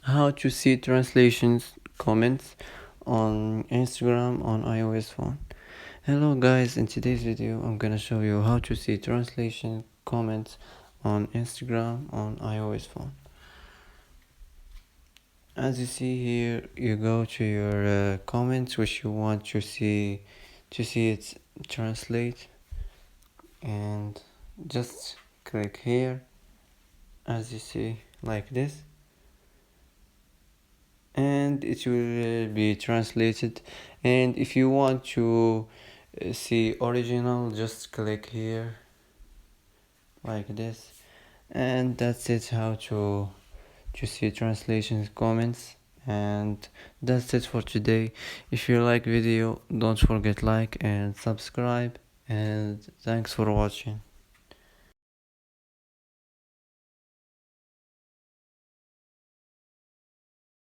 how to see translations comments on Instagram on iOS phone. Hello guys, in today's video I'm gonna show you how to see translation comments on Instagram on iOS phone. As you see here, you go to your comments which you want to see it translate, and just click here, as you see, like this, and it will be translated. And if you want to see original, just click here like this, and that's it, how to see translations comments. And that's it for today. If you like video, don't forget like and subscribe, and thanks for watching.